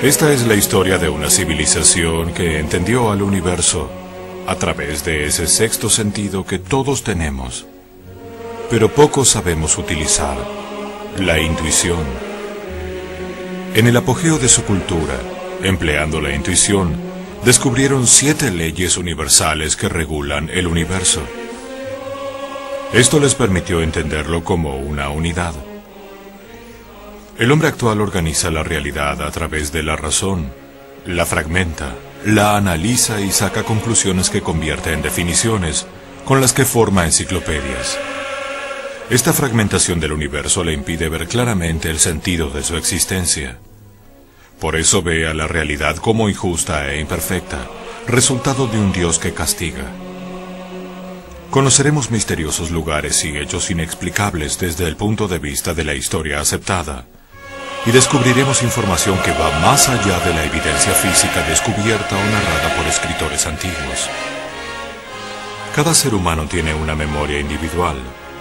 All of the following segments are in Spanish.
Esta es la historia de una civilización que entendió al universo a través de ese sexto sentido que todos tenemos, pero pocos sabemos utilizar: la intuición. En el apogeo de su cultura, empleando la intuición, descubrieron 7 leyes universales que regulan el universo. Esto les permitió entenderlo como una unidad. El hombre actual organiza la realidad a través de la razón, la fragmenta, la analiza y saca conclusiones que convierte en definiciones, con las que forma enciclopedias. Esta fragmentación del universo le impide ver claramente el sentido de su existencia. Por eso ve a la realidad como injusta e imperfecta, resultado de un Dios que castiga. Conoceremos misteriosos lugares y hechos inexplicables desde el punto de vista de la historia aceptada, y descubriremos información que va más allá de la evidencia física descubierta o narrada por escritores antiguos. Cada ser humano tiene una memoria individual.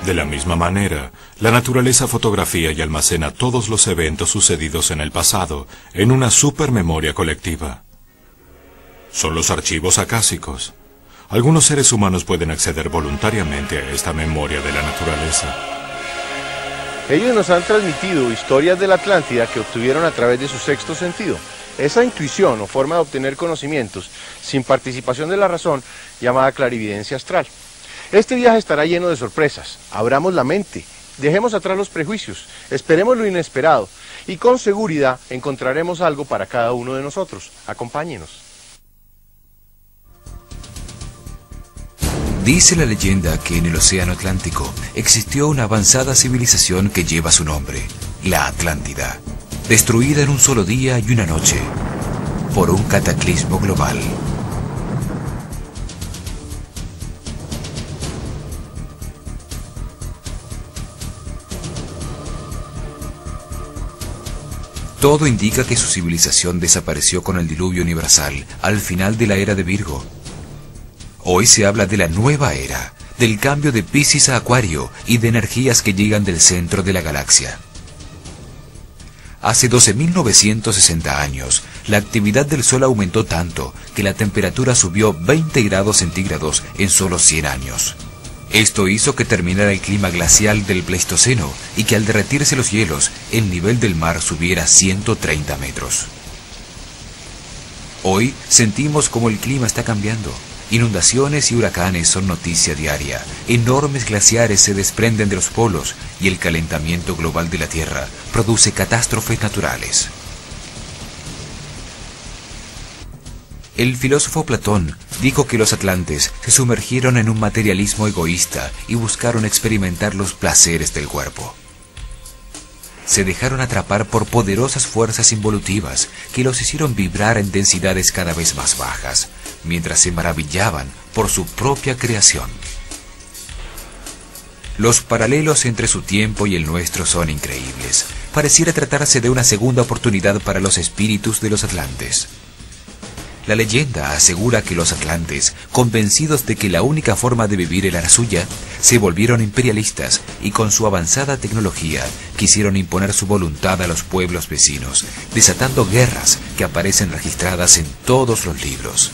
De la misma manera, la naturaleza fotografía y almacena todos los eventos sucedidos en el pasado en una supermemoria colectiva. Son los archivos acásicos. Algunos seres humanos pueden acceder voluntariamente a esta memoria de la naturaleza. Ellos nos han transmitido historias de la Atlántida que obtuvieron a través de su sexto sentido. Esa intuición o forma de obtener conocimientos sin participación de la razón, llamada clarividencia astral. Este viaje estará lleno de sorpresas. Abramos la mente, dejemos atrás los prejuicios, esperemos lo inesperado y con seguridad encontraremos algo para cada uno de nosotros. Acompáñenos. Dice la leyenda que en el Océano Atlántico existió una avanzada civilización que lleva su nombre, la Atlántida, destruida en un solo día y una noche por un cataclismo global. Todo indica que su civilización desapareció con el diluvio universal al final de la era de Virgo. Hoy se habla de la nueva era, del cambio de Piscis a Acuario y de energías que llegan del centro de la galaxia. Hace 12.960 años, la actividad del Sol aumentó tanto que la temperatura subió 20 grados centígrados en solo 100 años. Esto hizo que terminara el clima glacial del Pleistoceno y que al derretirse los hielos, el nivel del mar subiera 130 metros. Hoy sentimos como el clima está cambiando. Inundaciones y huracanes son noticia diaria, enormes glaciares se desprenden de los polos y el calentamiento global de la Tierra produce catástrofes naturales. El filósofo Platón dijo que los atlantes se sumergieron en un materialismo egoísta y buscaron experimentar los placeres del cuerpo. Se dejaron atrapar por poderosas fuerzas involutivas que los hicieron vibrar en densidades cada vez más bajas, mientras se maravillaban por su propia creación. Los paralelos entre su tiempo y el nuestro son increíbles. Pareciera tratarse de una segunda oportunidad para los espíritus de los atlantes. La leyenda asegura que los atlantes, convencidos de que la única forma de vivir era la suya, se volvieron imperialistas y con su avanzada tecnología quisieron imponer su voluntad a los pueblos vecinos, desatando guerras que aparecen registradas en todos los libros.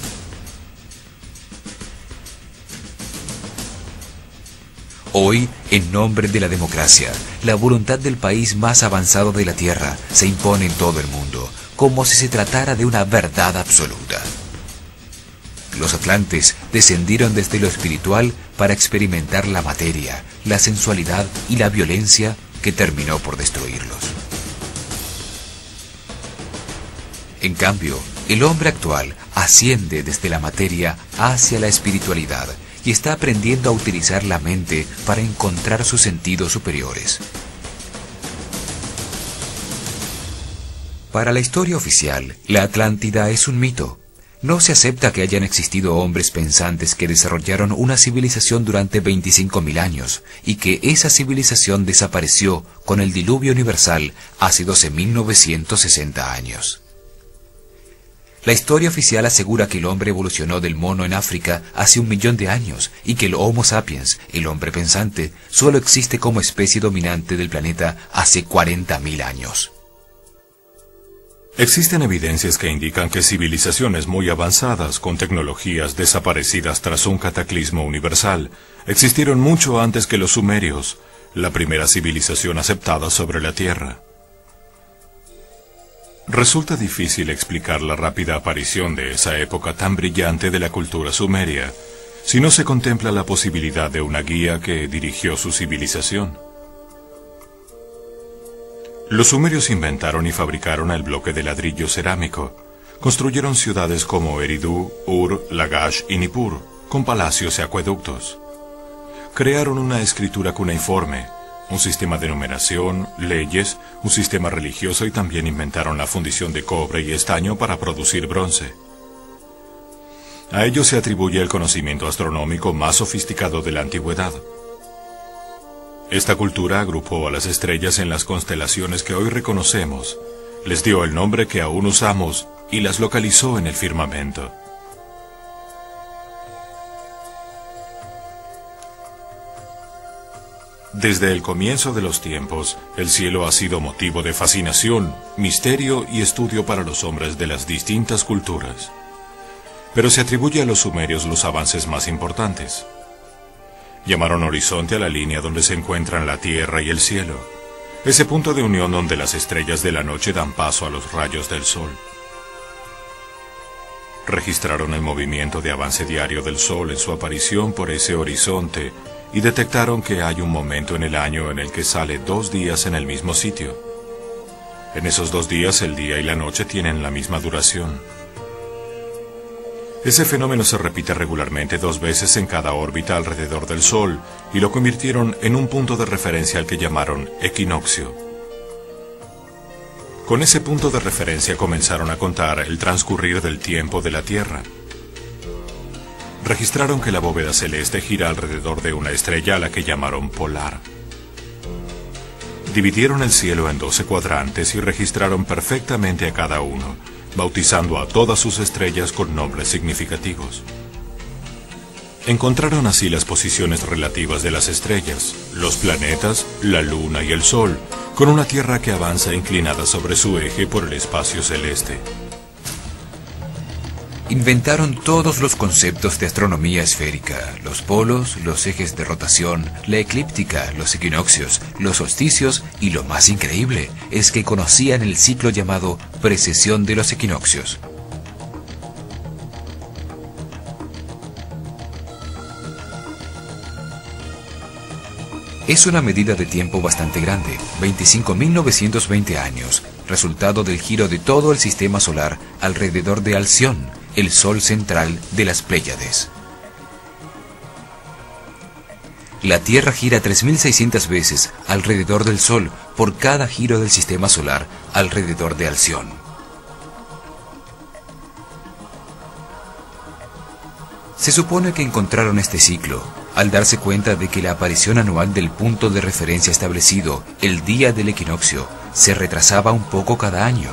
Hoy, en nombre de la democracia, la voluntad del país más avanzado de la Tierra se impone en todo el mundo, como si se tratara de una verdad absoluta. Los atlantes descendieron desde lo espiritual para experimentar la materia, la sensualidad y la violencia que terminó por destruirlos. En cambio, el hombre actual asciende desde la materia hacia la espiritualidad y está aprendiendo a utilizar la mente para encontrar sus sentidos superiores. Para la historia oficial, la Atlántida es un mito. No se acepta que hayan existido hombres pensantes que desarrollaron una civilización durante 25.000 años y que esa civilización desapareció con el diluvio universal hace 12.960 años. La historia oficial asegura que el hombre evolucionó del mono en África hace 1 millón de años y que el Homo sapiens, el hombre pensante, solo existe como especie dominante del planeta hace 40.000 años. Existen evidencias que indican que civilizaciones muy avanzadas, con tecnologías desaparecidas tras un cataclismo universal, existieron mucho antes que los sumerios, la primera civilización aceptada sobre la Tierra. Resulta difícil explicar la rápida aparición de esa época tan brillante de la cultura sumeria, si no se contempla la posibilidad de una guía que dirigió su civilización. Los sumerios inventaron y fabricaron el bloque de ladrillo cerámico. Construyeron ciudades como Eridu, Ur, Lagash y Nippur, con palacios y acueductos. Crearon una escritura cuneiforme, un sistema de numeración, leyes, un sistema religioso y también inventaron la fundición de cobre y estaño para producir bronce. A ellos se atribuye el conocimiento astronómico más sofisticado de la antigüedad. Esta cultura agrupó a las estrellas en las constelaciones que hoy reconocemos, les dio el nombre que aún usamos y las localizó en el firmamento. Desde el comienzo de los tiempos, el cielo ha sido motivo de fascinación, misterio y estudio para los hombres de las distintas culturas. Pero se atribuye a los sumerios los avances más importantes. Llamaron horizonte a la línea donde se encuentran la tierra y el cielo, ese punto de unión donde las estrellas de la noche dan paso a los rayos del sol. Registraron el movimiento de avance diario del sol en su aparición por ese horizonte y detectaron que hay un momento en el año en el que sale 2 días en el mismo sitio. En esos 2 días el día y la noche tienen la misma duración. Ese fenómeno se repite regularmente 2 veces en cada órbita alrededor del Sol y lo convirtieron en un punto de referencia al que llamaron equinoccio. Con ese punto de referencia comenzaron a contar el transcurrir del tiempo de la Tierra. Registraron que la bóveda celeste gira alrededor de una estrella a la que llamaron polar. Dividieron el cielo en 12 cuadrantes y registraron perfectamente a cada uno, bautizando a todas sus estrellas con nombres significativos. Encontraron así las posiciones relativas de las estrellas, los planetas, la luna y el sol, con una Tierra que avanza inclinada sobre su eje por el espacio celeste. Inventaron todos los conceptos de astronomía esférica, los polos, los ejes de rotación, la eclíptica, los equinoccios, los solsticios y lo más increíble es que conocían el ciclo llamado precesión de los equinoccios. Es una medida de tiempo bastante grande, 25.920 años, resultado del giro de todo el sistema solar alrededor de Alción, el sol central de las Pléyades. La Tierra gira 3.600 veces alrededor del Sol por cada giro del sistema solar alrededor de Alción. Se supone que encontraron este ciclo al darse cuenta de que la aparición anual del punto de referencia establecido, el día del equinoccio, se retrasaba un poco cada año.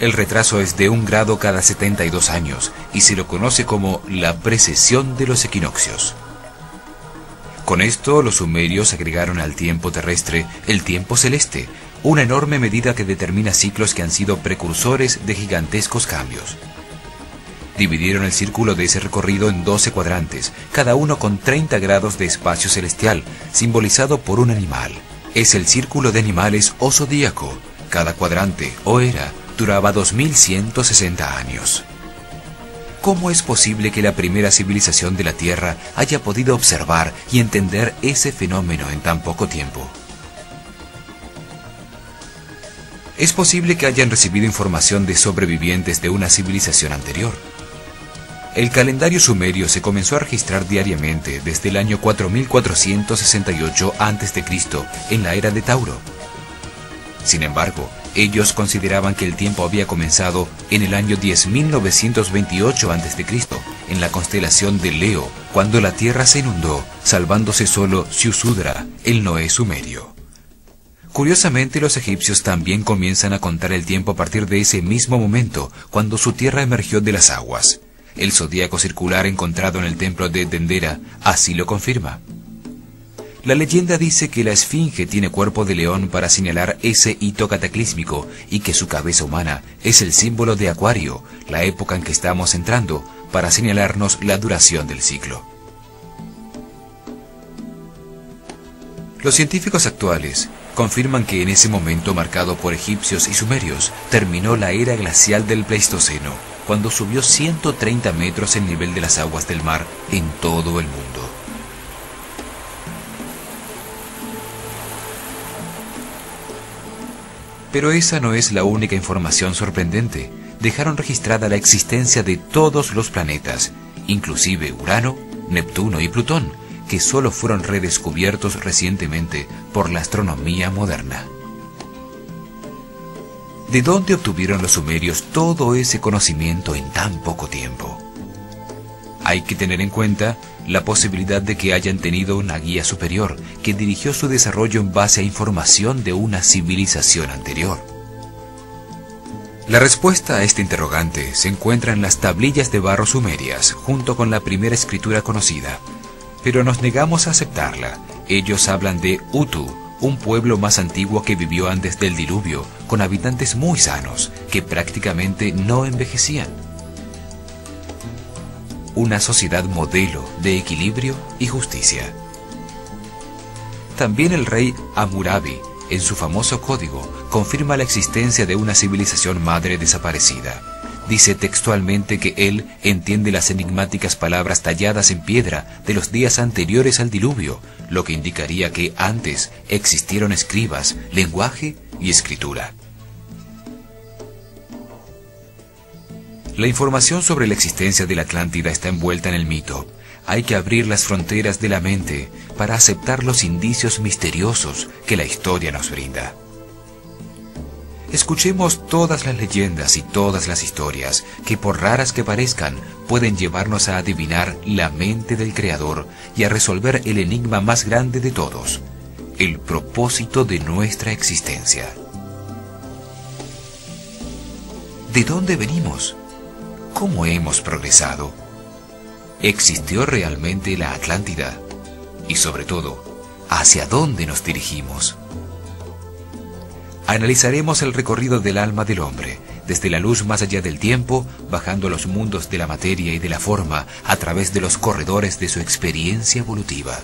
El retraso es de 1 grado cada 72 años y se lo conoce como la precesión de los equinoccios. Con esto, los sumerios agregaron al tiempo terrestre el tiempo celeste, una enorme medida que determina ciclos que han sido precursores de gigantescos cambios. Dividieron el círculo de ese recorrido en 12 cuadrantes, cada uno con 30 grados de espacio celestial, simbolizado por un animal. Es el círculo de animales o zodíaco. Cada cuadrante, o era, duraba 2160 años. ¿Cómo es posible que la primera civilización de la Tierra haya podido observar y entender ese fenómeno en tan poco tiempo? Es posible que hayan recibido información de sobrevivientes de una civilización anterior. El calendario sumerio se comenzó a registrar diariamente desde el año 4468 a.C. en la era de Tauro. Sin embargo, ellos consideraban que el tiempo había comenzado en el año 10.928 a.C., en la constelación de Leo, cuando la Tierra se inundó, salvándose solo Ziusudra, el Noé sumerio. Curiosamente, los egipcios también comienzan a contar el tiempo a partir de ese mismo momento, cuando su tierra emergió de las aguas. El zodíaco circular encontrado en el templo de Dendera así lo confirma. La leyenda dice que la esfinge tiene cuerpo de león para señalar ese hito cataclísmico y que su cabeza humana es el símbolo de Acuario, la época en que estamos entrando, para señalarnos la duración del ciclo. Los científicos actuales confirman que en ese momento marcado por egipcios y sumerios terminó la era glacial del Pleistoceno, cuando subió 130 metros el nivel de las aguas del mar en todo el mundo. Pero esa no es la única información sorprendente. Dejaron registrada la existencia de todos los planetas, inclusive Urano, Neptuno y Plutón, que solo fueron redescubiertos recientemente por la astronomía moderna. ¿De dónde obtuvieron los sumerios todo ese conocimiento en tan poco tiempo? Hay que tener en cuenta la posibilidad de que hayan tenido una guía superior que dirigió su desarrollo en base a información de una civilización anterior. La respuesta a este interrogante se encuentra en las tablillas de barro sumerias, junto con la primera escritura conocida. Pero nos negamos a aceptarla. Ellos hablan de Utu, un pueblo más antiguo que vivió antes del diluvio, con habitantes muy sanos, que prácticamente no envejecían. Una sociedad modelo de equilibrio y justicia. También el rey Hammurabi, en su famoso código, confirma la existencia de una civilización madre desaparecida. Dice textualmente que él entiende las enigmáticas palabras talladas en piedra de los días anteriores al diluvio, lo que indicaría que antes existieron escribas, lenguaje y escritura. La información sobre la existencia de la Atlántida está envuelta en el mito. Hay que abrir las fronteras de la mente para aceptar los indicios misteriosos que la historia nos brinda. Escuchemos todas las leyendas y todas las historias que, por raras que parezcan, pueden llevarnos a adivinar la mente del Creador y a resolver el enigma más grande de todos, el propósito de nuestra existencia. ¿De dónde venimos? ¿Cómo hemos progresado? ¿Existió realmente la Atlántida? Y sobre todo, ¿hacia dónde nos dirigimos? Analizaremos el recorrido del alma del hombre, desde la luz más allá del tiempo, bajando a los mundos de la materia y de la forma, a través de los corredores de su experiencia evolutiva.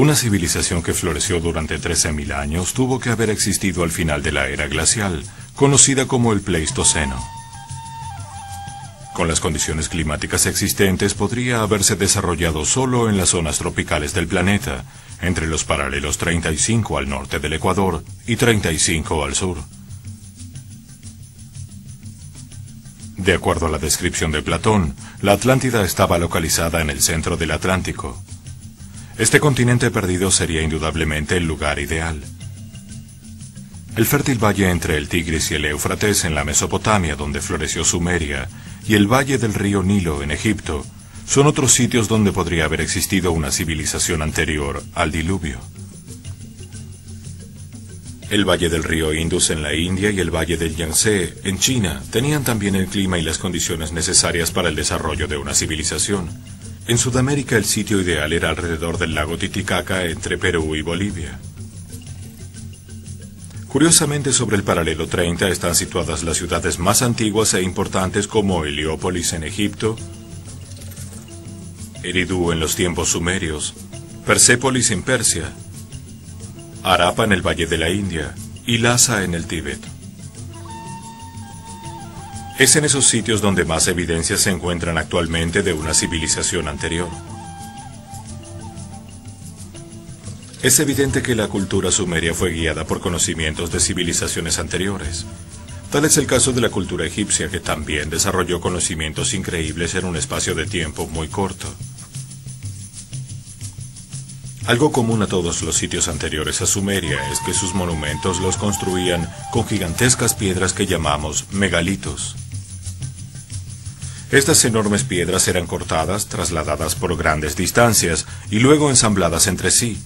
Una civilización que floreció durante 13.000 años tuvo que haber existido al final de la era glacial, conocida como el Pleistoceno. Con las condiciones climáticas existentes podría haberse desarrollado solo en las zonas tropicales del planeta, entre los paralelos 35 al norte del Ecuador y 35 al sur. De acuerdo a la descripción de Platón, la Atlántida estaba localizada en el centro del Atlántico. Este continente perdido sería indudablemente el lugar ideal. El fértil valle entre el Tigris y el Éufrates en la Mesopotamia, donde floreció Sumeria, y el valle del río Nilo en Egipto, son otros sitios donde podría haber existido una civilización anterior al diluvio. El valle del río Indus en la India y el valle del Yangtze en China tenían también el clima y las condiciones necesarias para el desarrollo de una civilización. En Sudamérica el sitio ideal era alrededor del lago Titicaca entre Perú y Bolivia. Curiosamente, sobre el paralelo 30 están situadas las ciudades más antiguas e importantes como Heliópolis en Egipto, Eridu en los tiempos sumerios, Persépolis en Persia, Harappa en el Valle de la India y Lhasa en el Tíbet. Es en esos sitios donde más evidencias se encuentran actualmente de una civilización anterior. Es evidente que la cultura sumeria fue guiada por conocimientos de civilizaciones anteriores. Tal es el caso de la cultura egipcia, que también desarrolló conocimientos increíbles en un espacio de tiempo muy corto. Algo común a todos los sitios anteriores a Sumeria es que sus monumentos los construían con gigantescas piedras que llamamos megalitos. Estas enormes piedras eran cortadas, trasladadas por grandes distancias y luego ensambladas entre sí,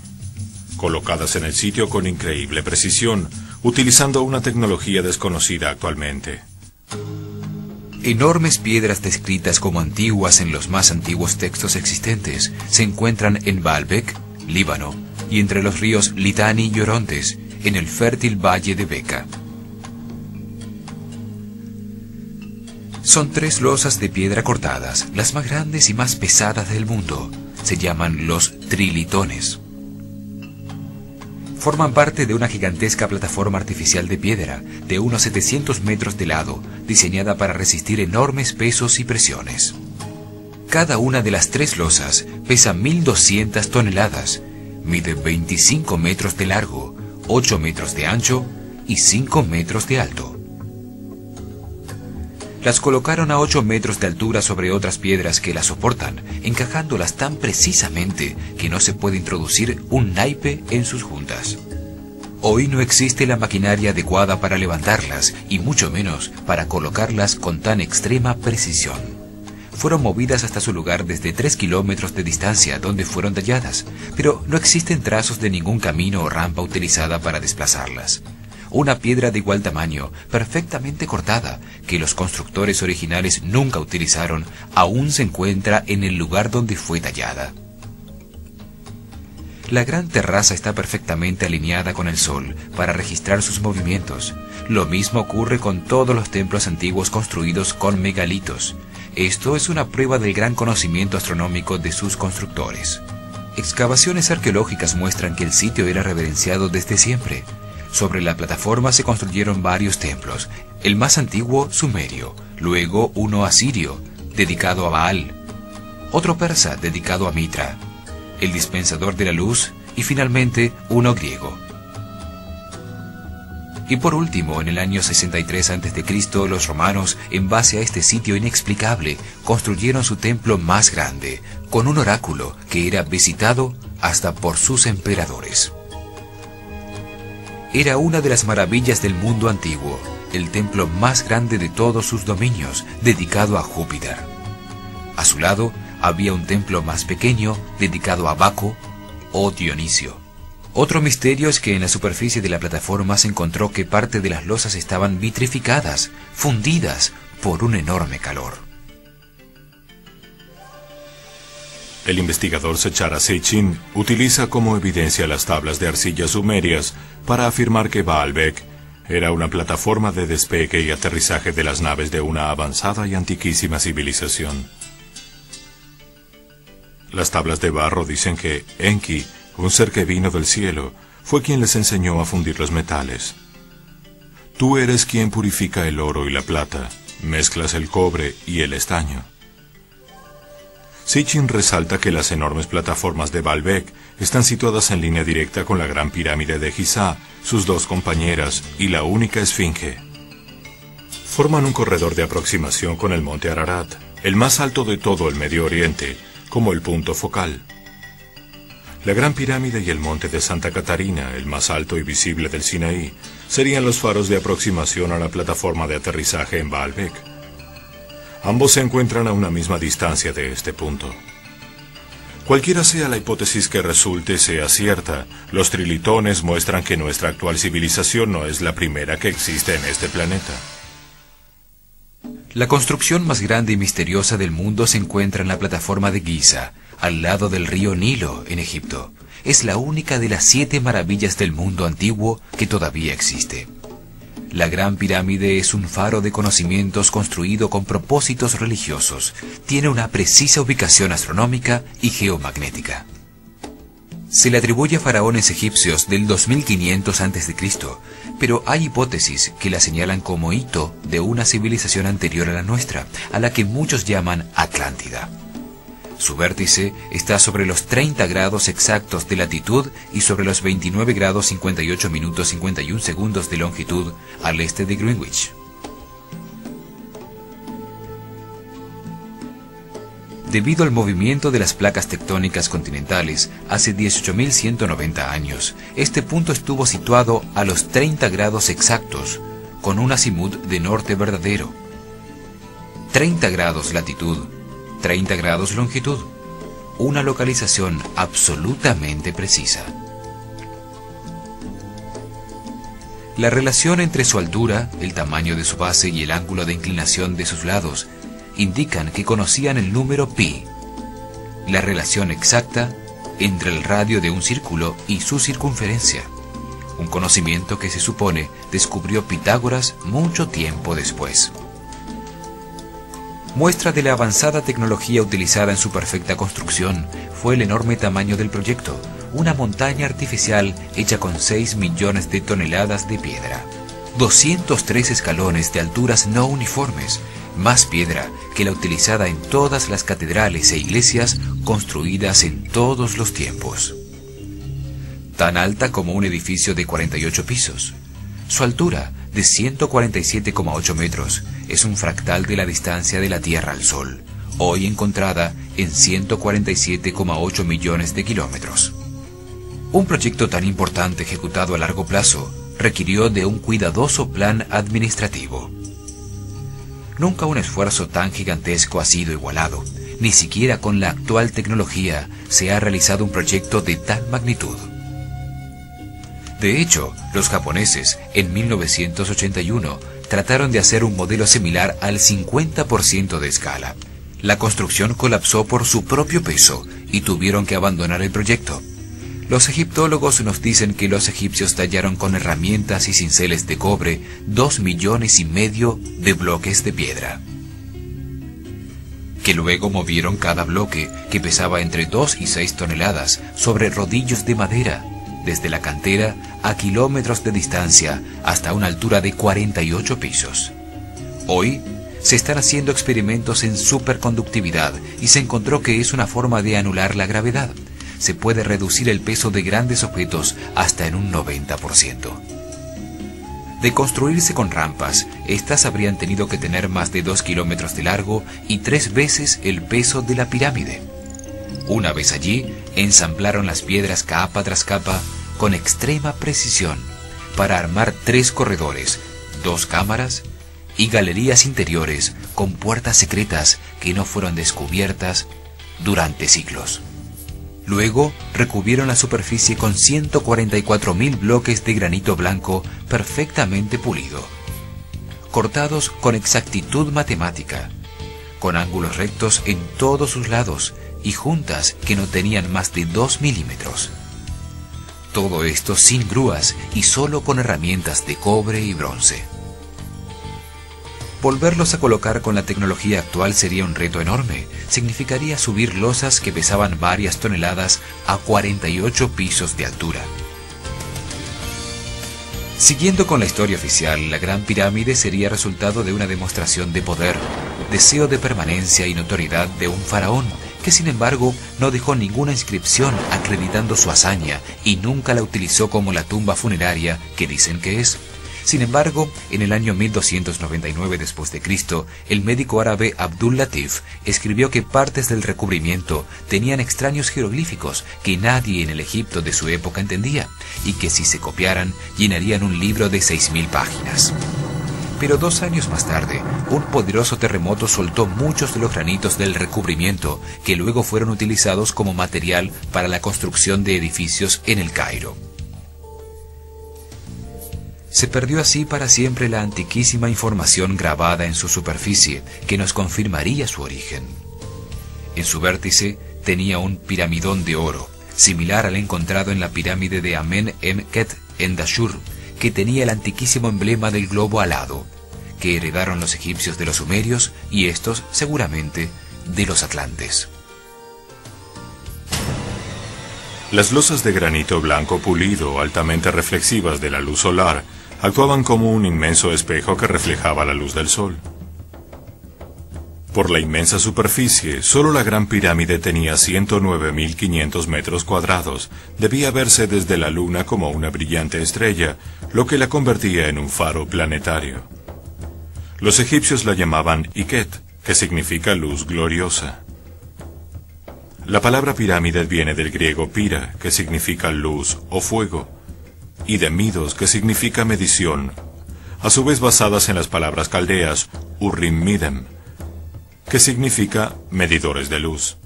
colocadas en el sitio con increíble precisión, utilizando una tecnología desconocida actualmente. Enormes piedras descritas como antiguas en los más antiguos textos existentes se encuentran en Baalbek, Líbano, y entre los ríos Litani y Orontes, en el fértil valle de Beca. Son 3 losas de piedra cortadas, las más grandes y más pesadas del mundo. Se llaman los trilitones. Forman parte de una gigantesca plataforma artificial de piedra de unos 700 metros de lado, diseñada para resistir enormes pesos y presiones. Cada una de las 3 losas pesa 1.200 toneladas, mide 25 metros de largo, 8 metros de ancho y 5 metros de alto. Las colocaron a 8 metros de altura sobre otras piedras que las soportan, encajándolas tan precisamente que no se puede introducir un naipe en sus juntas. Hoy no existe la maquinaria adecuada para levantarlas y mucho menos para colocarlas con tan extrema precisión. Fueron movidas hasta su lugar desde 3 kilómetros de distancia donde fueron talladas, pero no existen trazos de ningún camino o rampa utilizada para desplazarlas. Una piedra de igual tamaño, perfectamente cortada, que los constructores originales nunca utilizaron, aún se encuentra en el lugar donde fue tallada. La gran terraza está perfectamente alineada con el sol para registrar sus movimientos. Lo mismo ocurre con todos los templos antiguos construidos con megalitos. Esto es una prueba del gran conocimiento astronómico de sus constructores. Excavaciones arqueológicas muestran que el sitio era reverenciado desde siempre. Sobre la plataforma se construyeron varios templos, el más antiguo sumerio, luego uno asirio, dedicado a Baal, otro persa dedicado a Mitra, el dispensador de la luz y finalmente uno griego. Y por último, en el año 63 a.C., los romanos, en base a este sitio inexplicable, construyeron su templo más grande, con un oráculo que era visitado hasta por sus emperadores. Era una de las maravillas del mundo antiguo, el templo más grande de todos sus dominios, dedicado a Júpiter. A su lado había un templo más pequeño, dedicado a Baco o Dionisio. Otro misterio es que en la superficie de la plataforma se encontró que parte de las losas estaban vitrificadas, fundidas por un enorme calor. El investigador Sechara Seitchin utiliza como evidencia las tablas de arcilla sumerias para afirmar que Baalbek era una plataforma de despegue y aterrizaje de las naves de una avanzada y antiquísima civilización. Las tablas de barro dicen que Enki, un ser que vino del cielo, fue quien les enseñó a fundir los metales. Tú eres quien purifica el oro y la plata, mezclas el cobre y el estaño. Sitchin resalta que las enormes plataformas de Baalbek están situadas en línea directa con la gran pirámide de Giza, sus 2 compañeras y la única esfinge. Forman un corredor de aproximación con el monte Ararat, el más alto de todo el Medio Oriente, como el punto focal. La gran pirámide y el monte de Santa Catarina, el más alto y visible del Sinaí, serían los faros de aproximación a la plataforma de aterrizaje en Baalbek. Ambos se encuentran a una misma distancia de este punto. Cualquiera sea la hipótesis que resulte sea cierta, los trilitones muestran que nuestra actual civilización no es la primera que existe en este planeta. La construcción más grande y misteriosa del mundo se encuentra en la plataforma de Giza, al lado del río Nilo, en Egipto. Es la única de las 7 maravillas del mundo antiguo que todavía existe. La Gran Pirámide es un faro de conocimientos construido con propósitos religiosos. Tiene una precisa ubicación astronómica y geomagnética. Se le atribuye a faraones egipcios del 2500 a.C., pero hay hipótesis que la señalan como hito de una civilización anterior a la nuestra, a la que muchos llaman Atlántida. Su vértice está sobre los 30 grados exactos de latitud y sobre los 29 grados 58 minutos 51 segundos de longitud al este de Greenwich. Debido al movimiento de las placas tectónicas continentales hace 18.190 años, este punto estuvo situado a los 30 grados exactos, con un azimut de norte verdadero. 30 grados latitud, 30 grados longitud, una localización absolutamente precisa. La relación entre su altura, el tamaño de su base y el ángulo de inclinación de sus lados indican que conocían el número pi, la relación exacta entre el radio de un círculo y su circunferencia, un conocimiento que se supone descubrió Pitágoras mucho tiempo después. Muestra de la avanzada tecnología utilizada en su perfecta construcción fue el enorme tamaño del proyecto, una montaña artificial hecha con 6 millones de toneladas de piedra. 203 escalones de alturas no uniformes, más piedra que la utilizada en todas las catedrales e iglesias construidas en todos los tiempos. Tan alta como un edificio de 48 pisos. Su altura, de 147,8 metros, es un fractal de la distancia de la Tierra al Sol, hoy encontrada en 147,8 millones de kilómetros. Un proyecto tan importante ejecutado a largo plazo requirió de un cuidadoso plan administrativo. Nunca un esfuerzo tan gigantesco ha sido igualado, ni siquiera con la actual tecnología se ha realizado un proyecto de tal magnitud. De hecho, los japoneses, en 1981, trataron de hacer un modelo similar al 50% de escala. La construcción colapsó por su propio peso y tuvieron que abandonar el proyecto. Los egiptólogos nos dicen que los egipcios tallaron con herramientas y cinceles de cobre 2,5 millones de bloques de piedra, que luego movieron cada bloque, que pesaba entre 2 y 6 toneladas, sobre rodillos de madera, desde la cantera a kilómetros de distancia hasta una altura de 48 pisos. Hoy se están haciendo experimentos en superconductividad y se encontró que es una forma de anular la gravedad. Se puede reducir el peso de grandes objetos hasta en un 90%. De construirse con rampas, estas habrían tenido que tener más de 2 kilómetros de largo y 3 veces el peso de la pirámide. Una vez allí, ensamblaron las piedras capa tras capa con extrema precisión para armar 3 corredores, 2 cámaras y galerías interiores con puertas secretas que no fueron descubiertas durante siglos. Luego recubrieron la superficie con 144.000 bloques de granito blanco perfectamente pulido, cortados con exactitud matemática, con ángulos rectos en todos sus lados y juntas que no tenían más de 2 milímetros. Todo esto sin grúas y solo con herramientas de cobre y bronce. Volverlos a colocar con la tecnología actual sería un reto enorme. Significaría subir losas que pesaban varias toneladas a 48 pisos de altura. Siguiendo con la historia oficial, la Gran Pirámide sería resultado de una demostración de poder, deseo de permanencia y notoriedad de un faraón, que sin embargo no dejó ninguna inscripción acreditando su hazaña y nunca la utilizó como la tumba funeraria que dicen que es. Sin embargo, en el año 1299 después de Cristo, el médico árabe Abdul Latif escribió que partes del recubrimiento tenían extraños jeroglíficos que nadie en el Egipto de su época entendía, y que si se copiaran, llenarían un libro de 6.000 páginas. Pero 2 años más tarde, un poderoso terremoto soltó muchos de los granitos del recubrimiento, que luego fueron utilizados como material para la construcción de edificios en el Cairo. Se perdió así para siempre la antiquísima información grabada en su superficie, que nos confirmaría su origen. En su vértice tenía un piramidón de oro, similar al encontrado en la pirámide de Amen-Em-Ket en Dashur, que tenía el antiquísimo emblema del globo alado, que heredaron los egipcios de los sumerios y estos, seguramente, de los atlantes. Las losas de granito blanco pulido, altamente reflexivas de la luz solar, actuaban como un inmenso espejo que reflejaba la luz del sol. Por la inmensa superficie, solo la Gran Pirámide tenía 109.500 metros cuadrados. Debía verse desde la Luna como una brillante estrella, lo que la convertía en un faro planetario. Los egipcios la llamaban Iket, que significa luz gloriosa. La palabra pirámide viene del griego pira, que significa luz o fuego, y de midos, que significa medición, a su vez basadas en las palabras caldeas Urim Midem, que significa medidores de luz.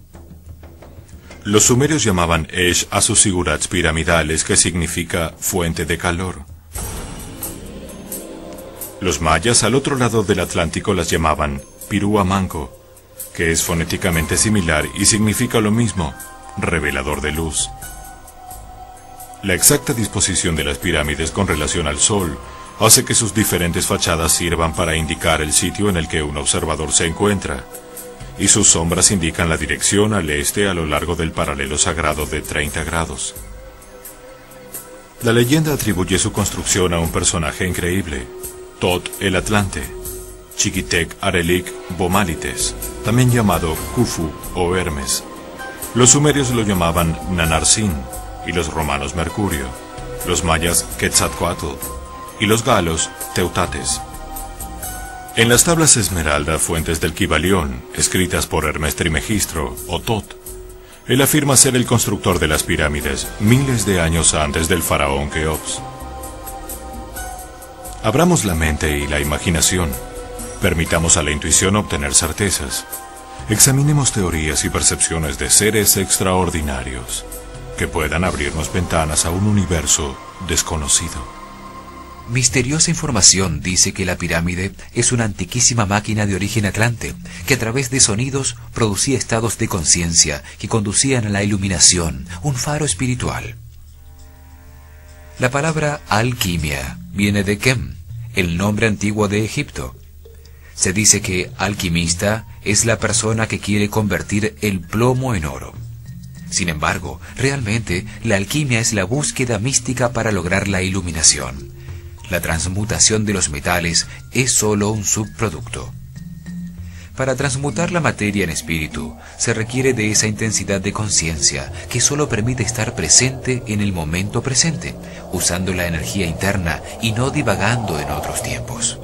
Los sumerios llamaban Esh a sus sigurats piramidales, que significa fuente de calor. Los mayas al otro lado del Atlántico las llamaban Pirúa Manco, que es fonéticamente similar y significa lo mismo, revelador de luz. La exacta disposición de las pirámides con relación al Sol hace que sus diferentes fachadas sirvan para indicar el sitio en el que un observador se encuentra, y sus sombras indican la dirección al este a lo largo del paralelo sagrado de 30 grados. La leyenda atribuye su construcción a un personaje increíble, Tot el Atlante, Chiquitec Arelik Bomalites, también llamado Khufu o Hermes. Los sumerios lo llamaban Nanarsin y los romanos Mercurio, los mayas Quetzalcoatl y los galos Teutates. En las tablas Esmeralda, fuentes del Kybalión, escritas por Hermes Trimegistro o Tot, él afirma ser el constructor de las pirámides miles de años antes del faraón Keops. Abramos la mente y la imaginación, permitamos a la intuición obtener certezas, examinemos teorías y percepciones de seres extraordinarios que puedan abrirnos ventanas a un universo desconocido. Misteriosa información dice que la pirámide es una antiquísima máquina de origen atlante, que a través de sonidos producía estados de conciencia que conducían a la iluminación, un faro espiritual. La palabra alquimia viene de Kem, el nombre antiguo de Egipto. Se dice que alquimista es la persona que quiere convertir el plomo en oro. Sin embargo, realmente la alquimia es la búsqueda mística para lograr la iluminación. La transmutación de los metales es solo un subproducto. Para transmutar la materia en espíritu, se requiere de esa intensidad de conciencia que solo permite estar presente en el momento presente, usando la energía interna y no divagando en otros tiempos.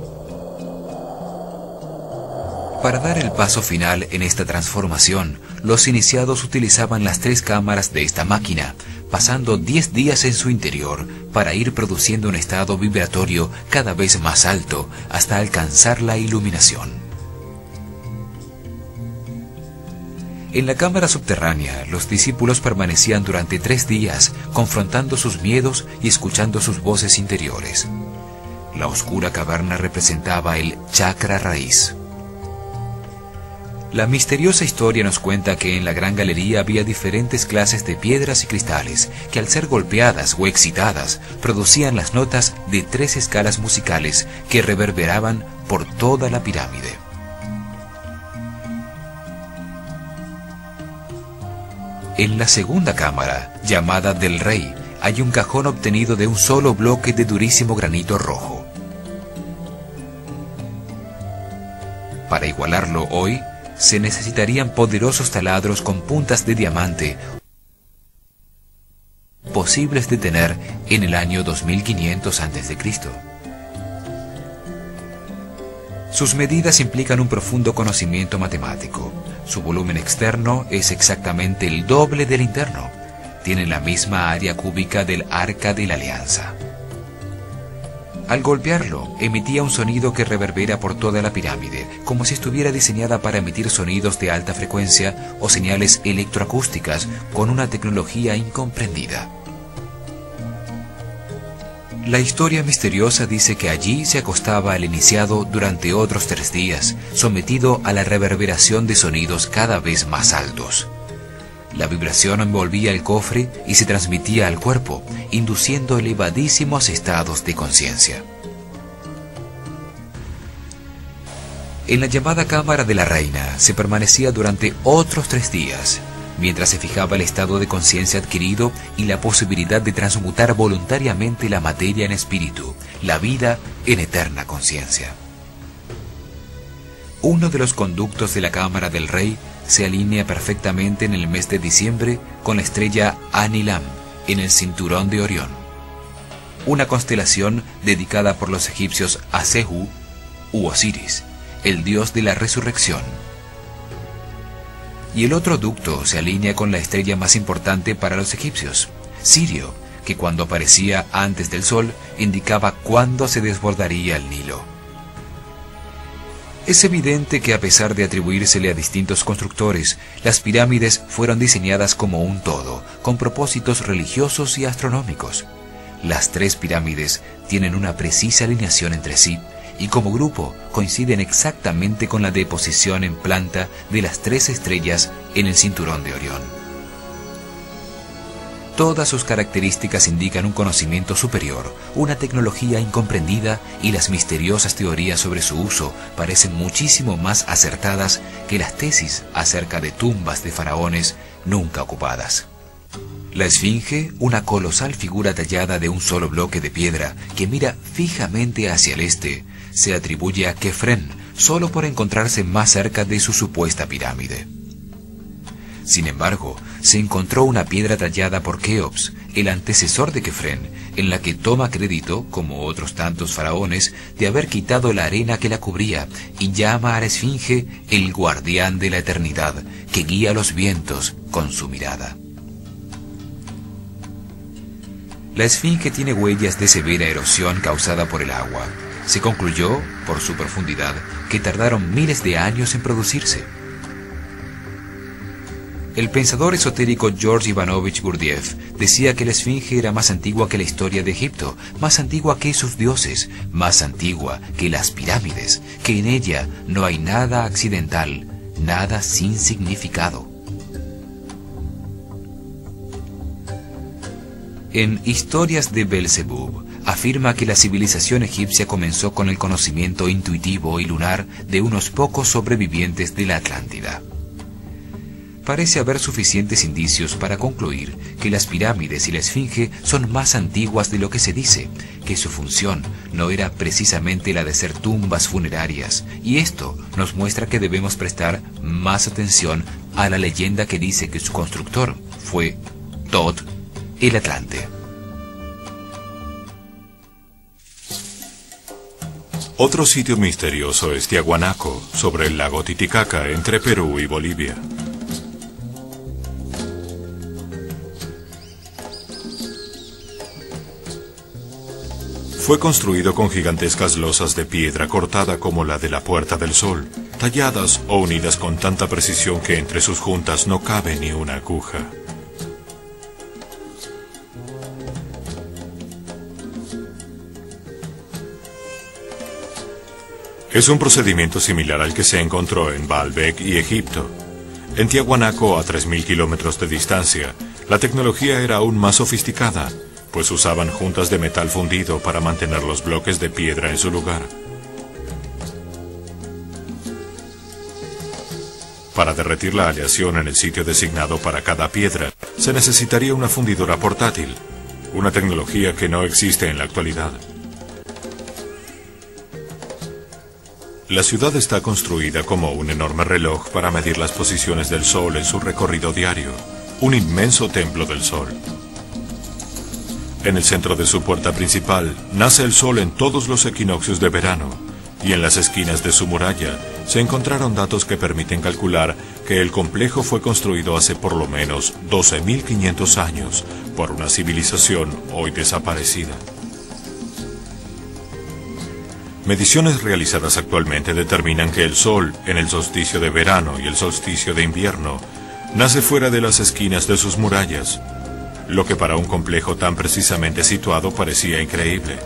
Para dar el paso final en esta transformación, los iniciados utilizaban las 3 cámaras de esta máquina, pasando 10 días en su interior para ir produciendo un estado vibratorio cada vez más alto hasta alcanzar la iluminación. En la cámara subterránea, los discípulos permanecían durante 3 días, confrontando sus miedos y escuchando sus voces interiores. La oscura caverna representaba el chakra raíz. La misteriosa historia nos cuenta que en la gran galería había diferentes clases de piedras y cristales que al ser golpeadas o excitadas producían las notas de 3 escalas musicales que reverberaban por toda la pirámide. En la segunda cámara, llamada del Rey, hay un cajón obtenido de un solo bloque de durísimo granito rojo. Para igualarlo hoy, se necesitarían poderosos taladros con puntas de diamante, posibles de tener en el año 2500 a.C. Sus medidas implican un profundo conocimiento matemático. Su volumen externo es exactamente el doble del interno. Tiene la misma área cúbica del Arca de la Alianza. Al golpearlo, emitía un sonido que reverbera por toda la pirámide, como si estuviera diseñada para emitir sonidos de alta frecuencia o señales electroacústicas con una tecnología incomprendida. La historia misteriosa dice que allí se acostaba el iniciado durante otros 3 días, sometido a la reverberación de sonidos cada vez más altos. La vibración envolvía el cofre y se transmitía al cuerpo, induciendo elevadísimos estados de conciencia. En la llamada Cámara de la Reina se permanecía durante otros 3 días, mientras se fijaba el estado de conciencia adquirido y la posibilidad de transmutar voluntariamente la materia en espíritu, la vida en eterna conciencia. Uno de los conductos de la Cámara del Rey se alinea perfectamente en el mes de diciembre con la estrella Anilam en el cinturón de Orión, una constelación dedicada por los egipcios a Sehu u Osiris, el dios de la resurrección. Y el otro ducto se alinea con la estrella más importante para los egipcios, Sirio, que cuando aparecía antes del sol indicaba cuándo se desbordaría el Nilo. Es evidente que a pesar de atribuírsele a distintos constructores, las pirámides fueron diseñadas como un todo, con propósitos religiosos y astronómicos. Las 3 pirámides tienen una precisa alineación entre sí y como grupo coinciden exactamente con la deposición en planta de las 3 estrellas en el cinturón de Orión. Todas sus características indican un conocimiento superior, una tecnología incomprendida, y las misteriosas teorías sobre su uso parecen muchísimo más acertadas que las tesis acerca de tumbas de faraones nunca ocupadas. La Esfinge, una colosal figura tallada de un solo bloque de piedra que mira fijamente hacia el este, se atribuye a Kefren solo por encontrarse más cerca de su supuesta pirámide. Sin embargo, se encontró una piedra tallada por Keops, el antecesor de Kefren, en la que toma crédito, como otros tantos faraones, de haber quitado la arena que la cubría, y llama a la Esfinge el guardián de la eternidad, que guía los vientos con su mirada. La Esfinge tiene huellas de severa erosión causada por el agua. Se concluyó, por su profundidad, que tardaron miles de años en producirse. El pensador esotérico George Ivanovich Gurdjieff decía que la Esfinge era más antigua que la historia de Egipto, más antigua que sus dioses, más antigua que las pirámides, que en ella no hay nada accidental, nada sin significado. En Historias de Belzebub afirma que la civilización egipcia comenzó con el conocimiento intuitivo y lunar de unos pocos sobrevivientes de la Atlántida. Parece haber suficientes indicios para concluir que las pirámides y la Esfinge son más antiguas de lo que se dice, que su función no era precisamente la de ser tumbas funerarias, y esto nos muestra que debemos prestar más atención a la leyenda que dice que su constructor fue Thoth, el Atlante. Otro sitio misterioso es Tiahuanaco, sobre el lago Titicaca, entre Perú y Bolivia. Fue construido con gigantescas losas de piedra cortada como la de la Puerta del Sol, talladas o unidas con tanta precisión que entre sus juntas no cabe ni una aguja. Es un procedimiento similar al que se encontró en Baalbek y Egipto. En Tiahuanaco, a 3.000 kilómetros de distancia, la tecnología era aún más sofisticada, pues usaban juntas de metal fundido para mantener los bloques de piedra en su lugar. Para derretir la aleación en el sitio designado para cada piedra, se necesitaría una fundidora portátil, una tecnología que no existe en la actualidad. La ciudad está construida como un enorme reloj para medir las posiciones del Sol en su recorrido diario, un inmenso templo del Sol. En el centro de su puerta principal nace el Sol en todos los equinoccios de verano, y en las esquinas de su muralla se encontraron datos que permiten calcular que el complejo fue construido hace por lo menos 12.500 años por una civilización hoy desaparecida. Mediciones realizadas actualmente determinan que el Sol, en el solsticio de verano y el solsticio de invierno, nace fuera de las esquinas de sus murallas, lo que para un complejo tan precisamente situado parecía increíble.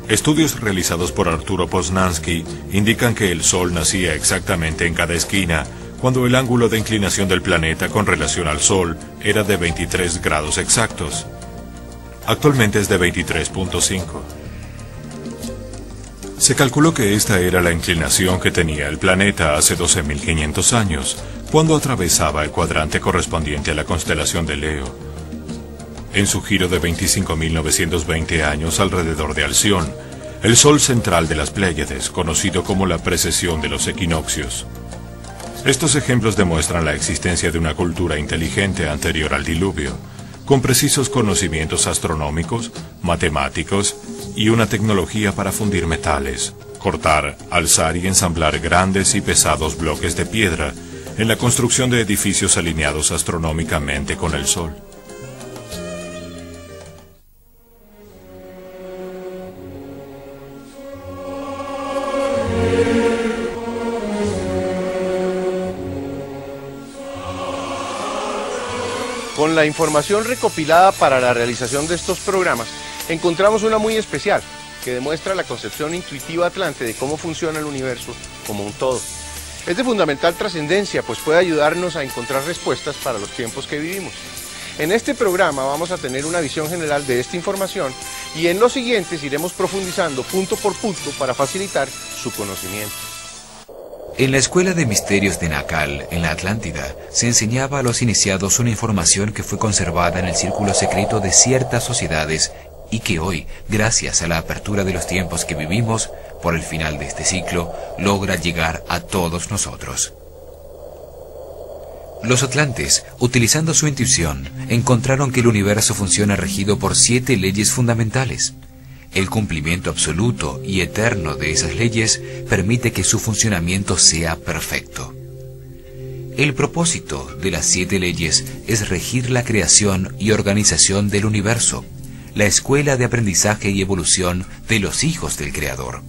Estudios realizados por Arturo Poznański indican que el Sol nacía exactamente en cada esquina, cuando el ángulo de inclinación del planeta con relación al Sol era de 23 grados exactos. Actualmente es de 23.5. Se calculó que esta era la inclinación que tenía el planeta hace 12.500 años, cuando atravesaba el cuadrante correspondiente a la constelación de Leo. En su giro de 25.920 años alrededor de Alción, el Sol central de las Pléyades, conocido como la precesión de los equinoccios. Estos ejemplos demuestran la existencia de una cultura inteligente anterior al diluvio, con precisos conocimientos astronómicos, matemáticos y una tecnología para fundir metales, cortar, alzar y ensamblar grandes y pesados bloques de piedra en la construcción de edificios alineados astronómicamente con el Sol. Con la información recopilada para la realización de estos programas, encontramos una muy especial, que demuestra la concepción intuitiva atlante de cómo funciona el universo como un todo. Es de fundamental trascendencia, pues puede ayudarnos a encontrar respuestas para los tiempos que vivimos. En este programa vamos a tener una visión general de esta información y en los siguientes iremos profundizando punto por punto para facilitar su conocimiento. En la Escuela de Misterios de Nakal, en la Atlántida, se enseñaba a los iniciados una información que fue conservada en el círculo secreto de ciertas sociedades y que hoy, gracias a la apertura de los tiempos que vivimos, por el final de este ciclo, logra llegar a todos nosotros. Los atlantes, utilizando su intuición, encontraron que el universo funciona regido por 7 leyes fundamentales. El cumplimiento absoluto y eterno de esas leyes permite que su funcionamiento sea perfecto. El propósito de las 7 leyes es regir la creación y organización del universo, la escuela de aprendizaje y evolución de los hijos del Creador.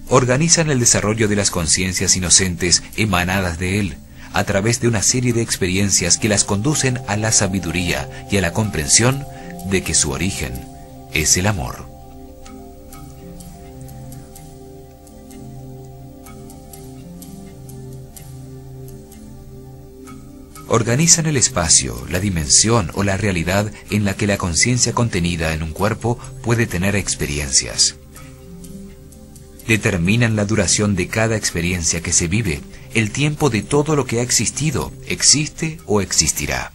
Organizan el desarrollo de las conciencias inocentes emanadas de él, a través de una serie de experiencias que las conducen a la sabiduría y a la comprensión de que su origen es el amor. Organizan el espacio, la dimensión o la realidad en la que la conciencia contenida en un cuerpo puede tener experiencias. Determinan la duración de cada experiencia que se vive, el tiempo de todo lo que ha existido, existe o existirá.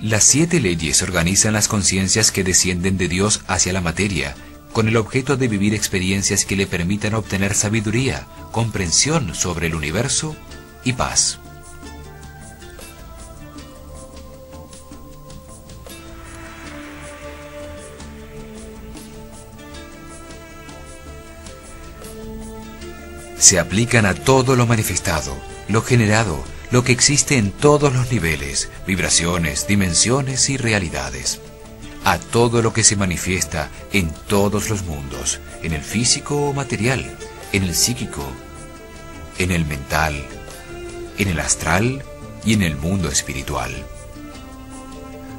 Las 7 leyes organizan las conciencias que descienden de Dios hacia la materia, con el objeto de vivir experiencias que le permitan obtener sabiduría, comprensión sobre el universo y paz. Se aplican a todo lo manifestado, lo generado, lo que existe en todos los niveles, vibraciones, dimensiones y realidades. A todo lo que se manifiesta en todos los mundos, en el físico o material, en el psíquico, en el mental, en el astral y en el mundo espiritual.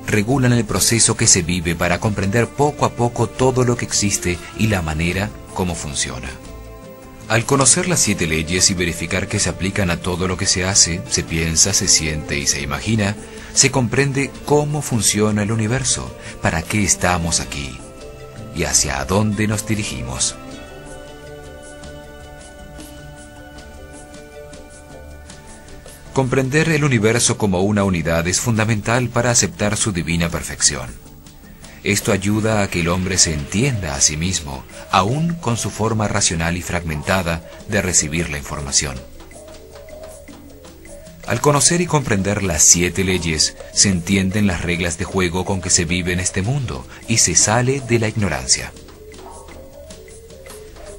Regulan el proceso que se vive para comprender poco a poco todo lo que existe y la manera como funciona. Al conocer las 7 leyes y verificar que se aplican a todo lo que se hace, se piensa, se siente y se imagina, se comprende cómo funciona el universo, para qué estamos aquí y hacia dónde nos dirigimos. Comprender el universo como una unidad es fundamental para aceptar su divina perfección. Esto ayuda a que el hombre se entienda a sí mismo, aún con su forma racional y fragmentada de recibir la información. Al conocer y comprender las 7 leyes, se entienden las reglas de juego con que se vive en este mundo y se sale de la ignorancia.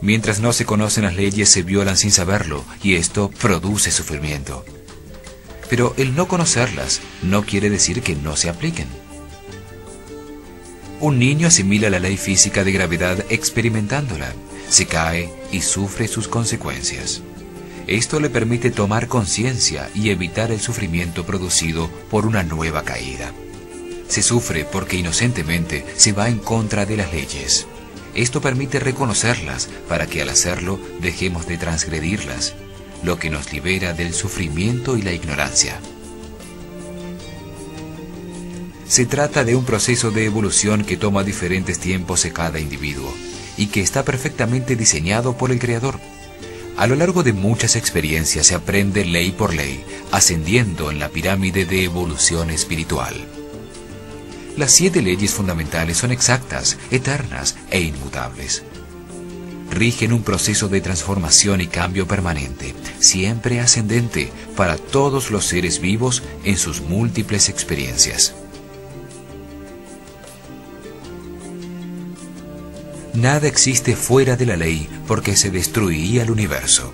Mientras no se conocen las leyes, se violan sin saberlo y esto produce sufrimiento. Pero el no conocerlas no quiere decir que no se apliquen. Un niño asimila la ley física de gravedad experimentándola, se cae y sufre sus consecuencias. Esto le permite tomar conciencia y evitar el sufrimiento producido por una nueva caída. Se sufre porque inocentemente se va en contra de las leyes. Esto permite reconocerlas para que al hacerlo dejemos de transgredirlas, lo que nos libera del sufrimiento y la ignorancia. Se trata de un proceso de evolución que toma diferentes tiempos en cada individuo y que está perfectamente diseñado por el Creador. A lo largo de muchas experiencias se aprende ley por ley, ascendiendo en la pirámide de evolución espiritual. Las 7 leyes fundamentales son exactas, eternas e inmutables. Rigen un proceso de transformación y cambio permanente, siempre ascendente para todos los seres vivos en sus múltiples experiencias. Nada existe fuera de la ley porque se destruiría el universo.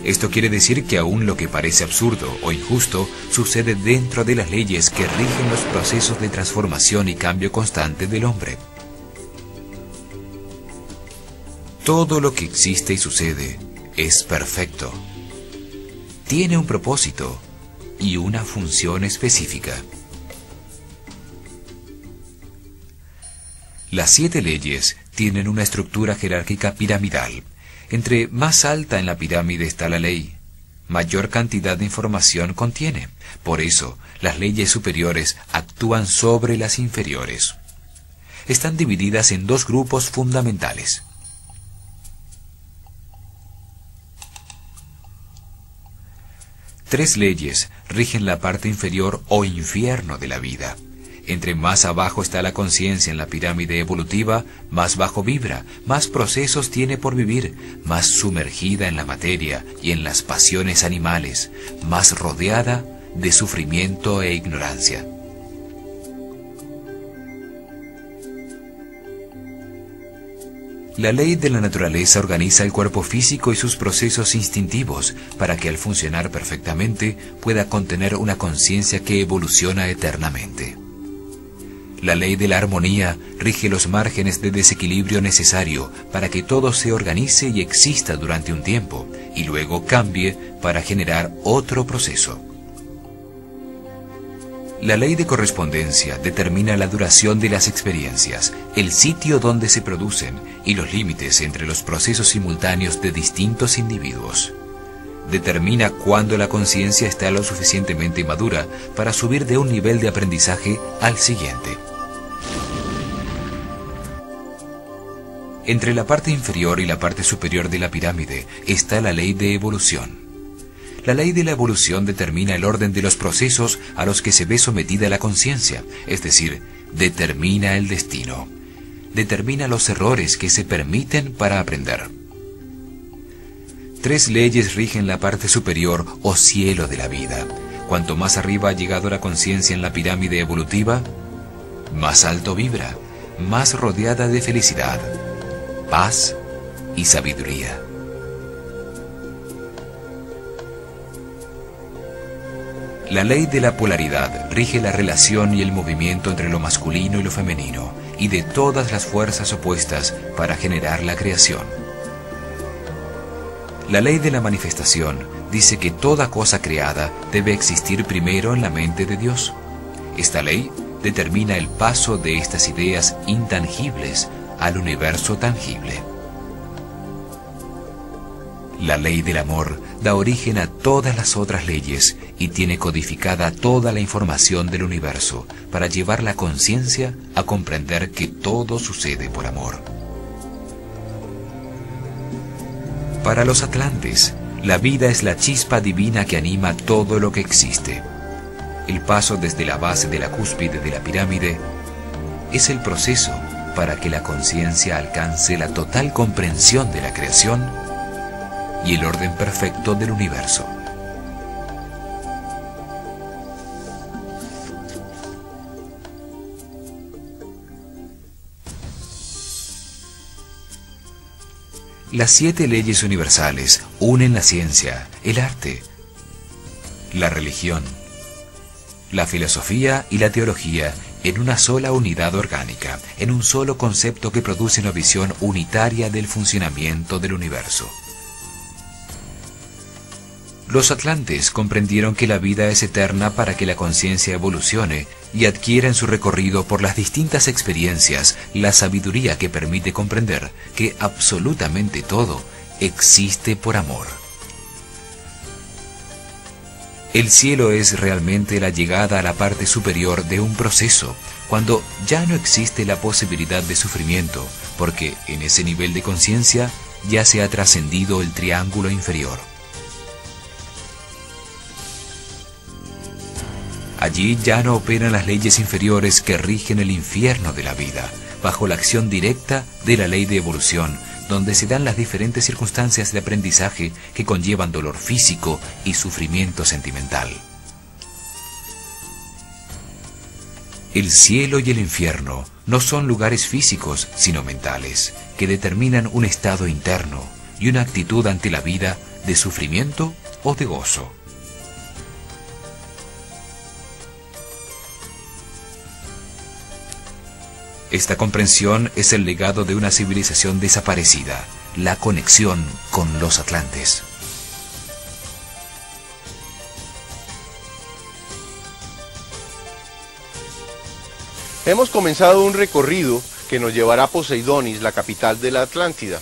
Esto quiere decir que aún lo que parece absurdo o injusto sucede dentro de las leyes que rigen los procesos de transformación y cambio constante del hombre. Todo lo que existe y sucede es perfecto. tiene un propósito y una función específica. Las 7 leyes tienen una estructura jerárquica piramidal. Entre más alta en la pirámide está la ley, mayor cantidad de información contiene. Por eso, las leyes superiores actúan sobre las inferiores. Están divididas en 2 grupos fundamentales. Tres leyes rigen la parte inferior o infierno de la vida. Entre más abajo está la conciencia en la pirámide evolutiva, más bajo vibra, más procesos tiene por vivir, más sumergida en la materia y en las pasiones animales, más rodeada de sufrimiento e ignorancia. La ley de la naturaleza organiza el cuerpo físico y sus procesos instintivos para que al funcionar perfectamente pueda contener una conciencia que evoluciona eternamente. La ley de la armonía rige los márgenes de desequilibrio necesario para que todo se organice y exista durante un tiempo y luego cambie para generar otro proceso. La ley de correspondencia determina la duración de las experiencias, el sitio donde se producen y los límites entre los procesos simultáneos de distintos individuos. Determina cuándo la conciencia está lo suficientemente madura para subir de un nivel de aprendizaje al siguiente. Entre la parte inferior y la parte superior de la pirámide está la ley de evolución. La ley de la evolución determina el orden de los procesos a los que se ve sometida la conciencia, es decir, determina el destino. Determina los errores que se permiten para aprender. 3 leyes rigen la parte superior o cielo de la vida. Cuanto más arriba ha llegado la conciencia en la pirámide evolutiva, más alto vibra, más rodeada de felicidad, paz y sabiduría. La ley de la polaridad rige la relación y el movimiento entre lo masculino y lo femenino, y de todas las fuerzas opuestas para generar la creación. La ley de la manifestación dice que toda cosa creada debe existir primero en la mente de Dios. Esta ley determina el paso de estas ideas intangibles al universo tangible. La ley del amor da origen a todas las otras leyes y tiene codificada toda la información del universo para llevar la conciencia a comprender que todo sucede por amor. Para los atlantes, la vida es la chispa divina que anima todo lo que existe. El paso desde la base de la cúspide de la pirámide es el proceso para que la conciencia alcance la total comprensión de la creación y el orden perfecto del universo. Las 7 leyes universales unen la ciencia, el arte, la religión, la filosofía y la teología en una sola unidad orgánica, en un solo concepto que produce una visión unitaria del funcionamiento del universo. Los atlantes comprendieron que la vida es eterna para que la conciencia evolucione y adquiera en su recorrido por las distintas experiencias la sabiduría que permite comprender que absolutamente todo existe por amor. El cielo es realmente la llegada a la parte superior de un proceso, cuando ya no existe la posibilidad de sufrimiento, porque en ese nivel de conciencia ya se ha trascendido el triángulo inferior. Allí ya no operan las leyes inferiores que rigen el infierno de la vida, bajo la acción directa de la ley de evolución, donde se dan las diferentes circunstancias de aprendizaje que conllevan dolor físico y sufrimiento sentimental. El cielo y el infierno no son lugares físicos, sino mentales, que determinan un estado interno y una actitud ante la vida de sufrimiento o de gozo. Esta comprensión es el legado de una civilización desaparecida, la conexión con los atlantes. Hemos comenzado un recorrido que nos llevará a Poseidonis, la capital de la Atlántida.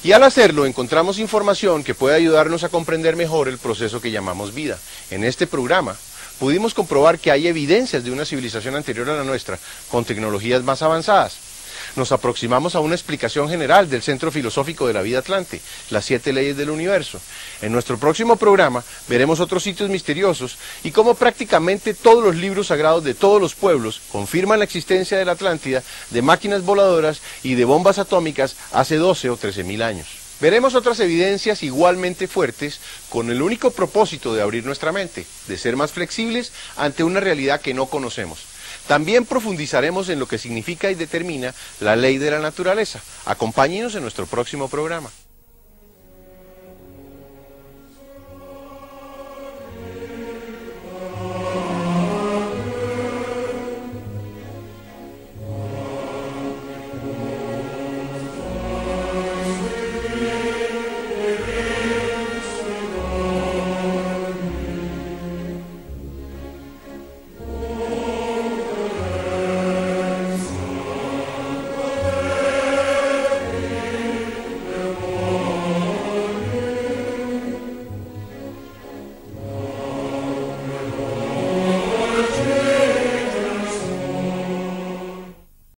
Y al hacerlo encontramos información que puede ayudarnos a comprender mejor el proceso que llamamos vida. En este programa pudimos comprobar que hay evidencias de una civilización anterior a la nuestra, con tecnologías más avanzadas. Nos aproximamos a una explicación general del centro filosófico de la vida atlante, las 7 leyes del universo. En nuestro próximo programa veremos otros sitios misteriosos y cómo prácticamente todos los libros sagrados de todos los pueblos confirman la existencia de la Atlántida, de máquinas voladoras y de bombas atómicas hace 12 o 13.000 años. Veremos otras evidencias igualmente fuertes con el único propósito de abrir nuestra mente, de ser más flexibles ante una realidad que no conocemos. También profundizaremos en lo que significa y determina la ley de la naturaleza. Acompáñenos en nuestro próximo programa.